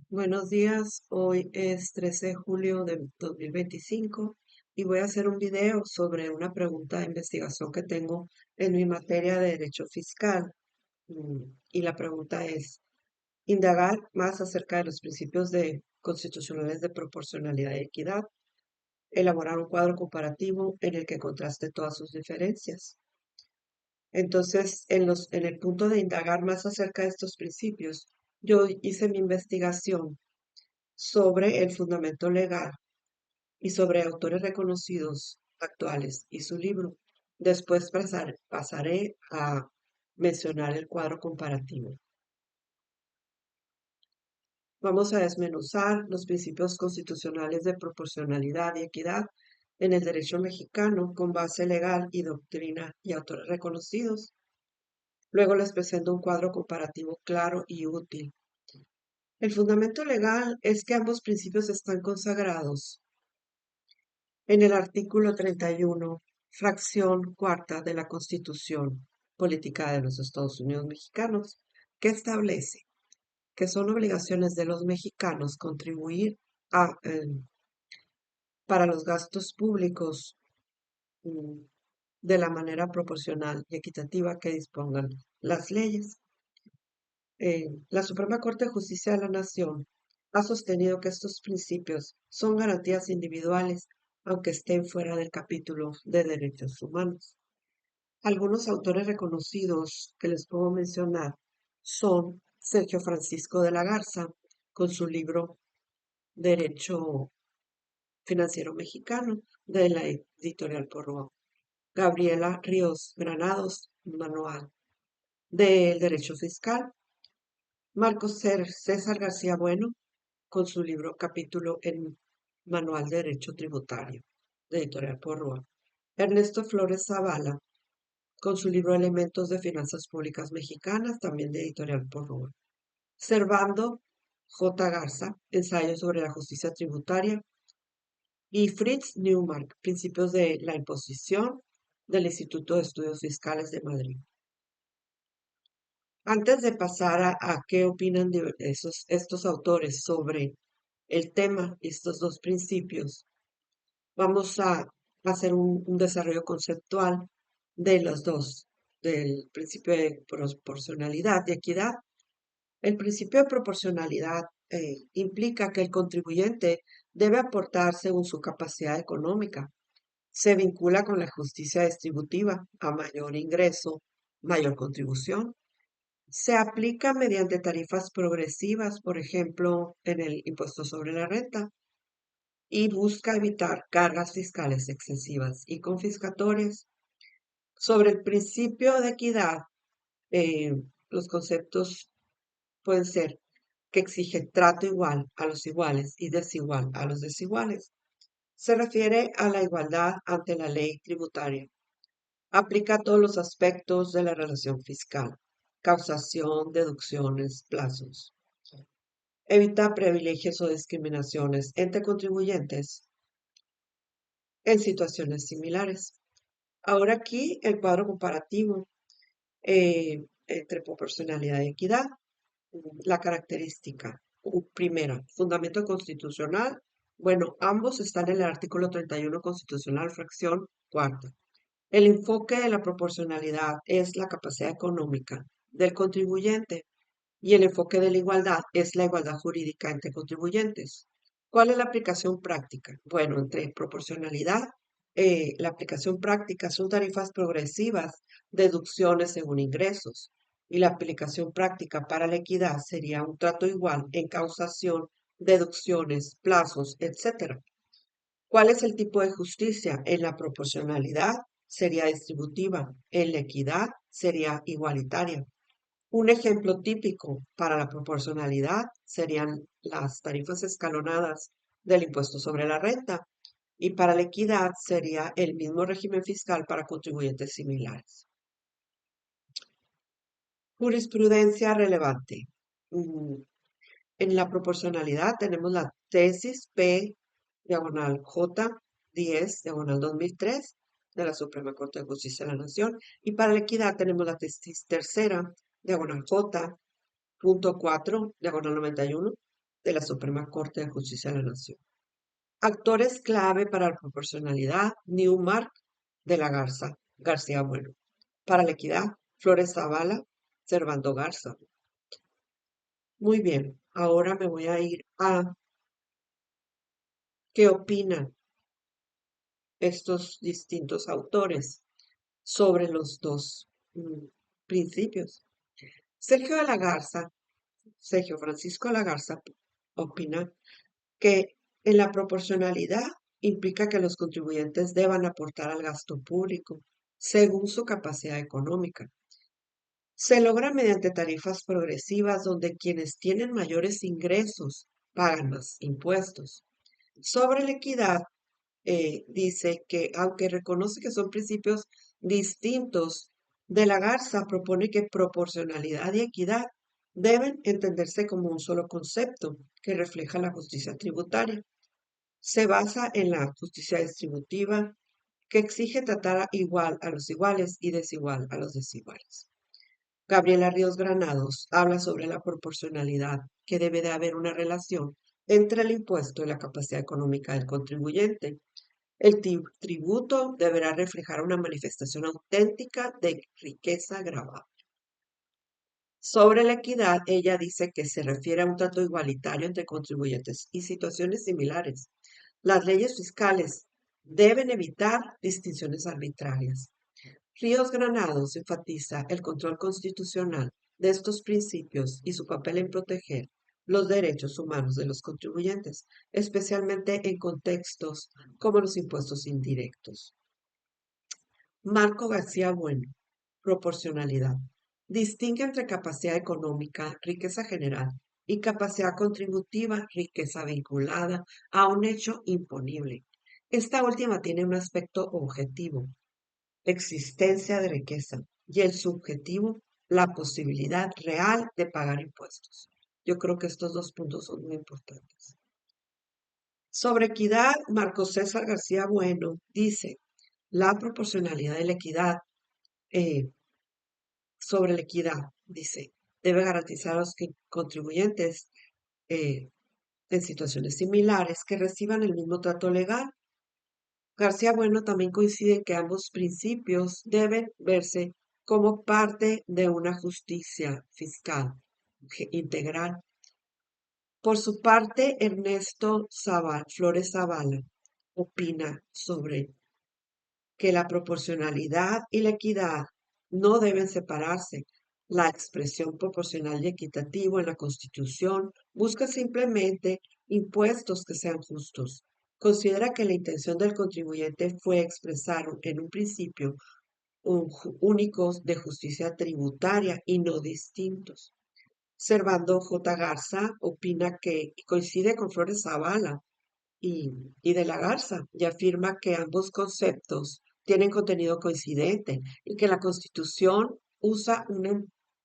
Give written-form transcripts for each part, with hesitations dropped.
Buenos días, hoy es 13 de julio de 2025 y voy a hacer un video sobre una pregunta de investigación que tengo en mi materia de Derecho Fiscal. Y la pregunta es, indagar más acerca de los principios constitucionales de proporcionalidad y equidad, elaborar un cuadro comparativo en el que contraste todas sus diferencias. Entonces, en el punto de indagar más acerca de estos principios, yo hice mi investigación sobre el fundamento legal y sobre autores reconocidos actuales y su libro. Después pasaré a mencionar el cuadro comparativo. Vamos a desmenuzar los principios constitucionales de proporcionalidad y equidad en el derecho mexicano con base legal y doctrina y autores reconocidos. Luego les presento un cuadro comparativo claro y útil. El fundamento legal es que ambos principios están consagrados en el artículo 31, fracción cuarta de la Constitución Política de los Estados Unidos Mexicanos, que establece que son obligaciones de los mexicanos contribuir a, para los gastos públicos mm, de la manera proporcional y equitativa que dispongan las leyes. La Suprema Corte de Justicia de la Nación ha sostenido que estos principios son garantías individuales, aunque estén fuera del capítulo de derechos humanos. Algunos autores reconocidos que les puedo mencionar son Sergio Francisco de la Garza, con su libro Derecho Financiero Mexicano, de la editorial Porrúa. Gabriela Ríos Granados, Manual del Derecho Fiscal. Marcos César García Bueno, con su libro Capítulo en Manual de Derecho Tributario, de editorial Porrúa. Ernesto Flores Zavala, con su libro Elementos de Finanzas Públicas Mexicanas, también de editorial Porrúa. Servando J. Garza, Ensayo sobre la Justicia Tributaria. Y Fritz Neumark, Principios de la Imposición, del Instituto de Estudios Fiscales de Madrid. Antes de pasar a qué opinan de estos autores sobre el tema y estos dos principios, vamos a hacer un desarrollo conceptual de los dos, del principio de proporcionalidad y equidad. El principio de proporcionalidad implica que el contribuyente debe aportar según su capacidad económica. Se vincula con la justicia distributiva. A mayor ingreso, mayor contribución. Se aplica mediante tarifas progresivas, por ejemplo, en el impuesto sobre la renta, y busca evitar cargas fiscales excesivas y confiscatorias. Sobre el principio de equidad, eh, los conceptos pueden ser que exige trato igual a los iguales y desigual a los desiguales. Se refiere a la igualdad ante la ley tributaria. Aplica a todos los aspectos de la relación fiscal, causación, deducciones, plazos. Evita privilegios o discriminaciones entre contribuyentes en situaciones similares. Ahora aquí el cuadro comparativo entre proporcionalidad y equidad. La característica primera, fundamento constitucional. Bueno, ambos están en el artículo 31 constitucional, fracción cuarta. El enfoque de la proporcionalidad es la capacidad económica del contribuyente y el enfoque de la igualdad es la igualdad jurídica entre contribuyentes. ¿Cuál es la aplicación práctica? Bueno, entre proporcionalidad, la aplicación práctica son tarifas progresivas, deducciones según ingresos. Y la aplicación práctica para la equidad sería un trato igual en causación, deducciones, plazos, etc. ¿Cuál es el tipo de justicia? En la proporcionalidad sería distributiva, en la equidad sería igualitaria. Un ejemplo típico para la proporcionalidad serían las tarifas escalonadas del impuesto sobre la renta y para la equidad sería el mismo régimen fiscal para contribuyentes similares. Jurisprudencia relevante. Mm, En la proporcionalidad tenemos la tesis P, diagonal J, 10, diagonal 2003 de la Suprema Corte de Justicia de la Nación. Y para la equidad tenemos la tesis tercera, diagonal J, punto 4, diagonal 91, de la Suprema Corte de Justicia de la Nación. Actores clave para la proporcionalidad, Newmark de la Garza, García Bueno. Para la equidad, Flores Zavala, Servando Garza. Muy bien, ahora me voy a ir a qué opinan estos distintos autores sobre los dos principios. Sergio de la Garza, Sergio Francisco de la Garza, opina que en la proporcionalidad implica que los contribuyentes deban aportar al gasto público según su capacidad económica. Se logra mediante tarifas progresivas donde quienes tienen mayores ingresos pagan más impuestos. Sobre la equidad, dice que aunque reconoce que son principios distintos, de la Garza propone que proporcionalidad y equidad deben entenderse como un solo concepto que refleja la justicia tributaria. Se basa en la justicia distributiva que exige tratar igual a los iguales y desigual a los desiguales. Gabriela Ríos Granados habla sobre la proporcionalidad, que debe de haber una relación entre el impuesto y la capacidad económica del contribuyente. El tributo deberá reflejar una manifestación auténtica de riqueza grabada. Sobre la equidad, ella dice que se refiere a un trato igualitario entre contribuyentes y situaciones similares. Las leyes fiscales deben evitar distinciones arbitrarias. Ríos Granados enfatiza el control constitucional de estos principios y su papel en proteger los derechos humanos de los contribuyentes, especialmente en contextos como los impuestos indirectos. Marco García Bueno, proporcionalidad. Distingue entre capacidad económica, riqueza general, y capacidad contributiva, riqueza vinculada a un hecho imponible. Esta última tiene un aspecto objetivo, existencia de riqueza, y el subjetivo, la posibilidad real de pagar impuestos. Yo creo que estos dos puntos son muy importantes. Sobre equidad, Marco César García Bueno dice, la proporcionalidad de la equidad, eh, sobre la equidad, dice, debe garantizar a los contribuyentes en situaciones similares que reciban el mismo trato legal. García Bueno también coincide en que ambos principios deben verse como parte de una justicia fiscal integral. Por su parte, Ernesto Flores Zavala opina sobre que la proporcionalidad y la equidad no deben separarse. La expresión proporcional y equitativo en la Constitución busca simplemente impuestos que sean justos. Considera que la intención del contribuyente fue expresar en un principio únicos de justicia tributaria y no distintos. Servando J. Garza opina que coincide con Flores Zavala y, de la Garza y afirma que ambos conceptos tienen contenido coincidente y que la Constitución usa una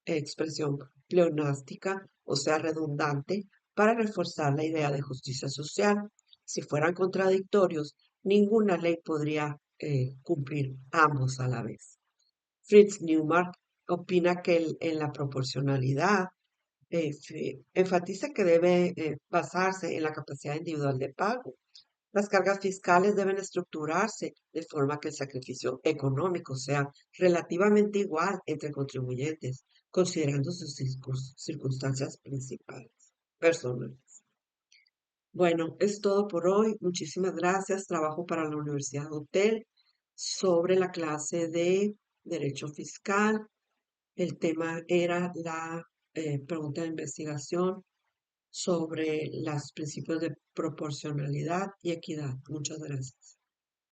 expresión pleonástica, o sea, redundante, para reforzar la idea de justicia social. Si fueran contradictorios, ninguna ley podría cumplir ambos a la vez. Fritz Newmark opina que en la proporcionalidad enfatiza que debe basarse en la capacidad individual de pago. Las cargas fiscales deben estructurarse de forma que el sacrificio económico sea relativamente igual entre contribuyentes, considerando sus circunstancias principales, personales. Bueno, es todo por hoy. Muchísimas gracias. Trabajo para la Universidad de Hotel sobre la clase de Derecho Fiscal. El tema era la pregunta de investigación sobre los principios de proporcionalidad y equidad. Muchas gracias.